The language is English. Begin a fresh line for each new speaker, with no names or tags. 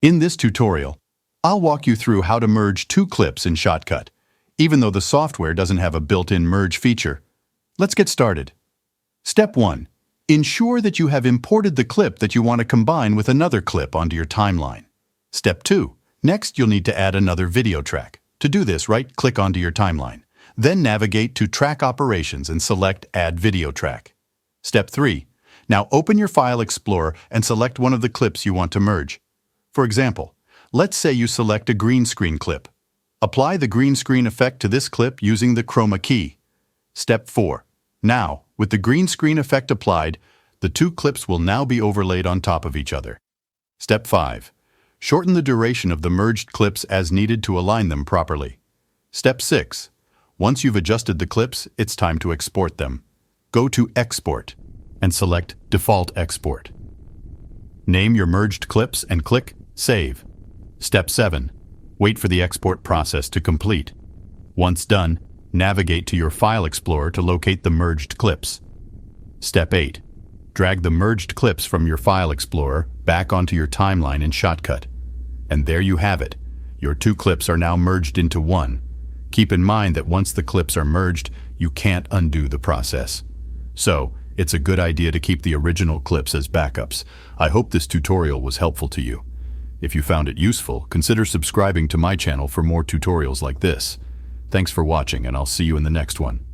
In this tutorial, I'll walk you through how to merge two clips in Shotcut, even though the software doesn't have a built-in merge feature. Let's get started. Step 1. Ensure that you have imported the clip that you want to combine with another clip onto your timeline. Step 2. Next, you'll need to add another video track. To do this, right-click onto your timeline. Then navigate to Track Operations and select Add Video Track. Step 3. Now open your File Explorer and select one of the clips you want to merge. For example, let's say you select a green screen clip. Apply the green screen effect to this clip using the chroma key. Step 4. Now, with the green screen effect applied, the two clips will now be overlaid on top of each other. Step 5. Shorten the duration of the merged clips as needed to align them properly. Step 6. Once you've adjusted the clips, it's time to export them. Go to Export and select Default Export. Name your merged clips and click Save. Step 7. Wait for the export process to complete. Once done, navigate to your File Explorer to locate the merged clips. Step 8. Drag the merged clips from your File Explorer back onto your timeline in Shotcut. And there you have it. Your two clips are now merged into one. Keep in mind that once the clips are merged, you can't undo the process. So, it's a good idea to keep the original clips as backups. I hope this tutorial was helpful to you. If you found it useful, consider subscribing to my channel for more tutorials like this. Thanks for watching, and I'll see you in the next one.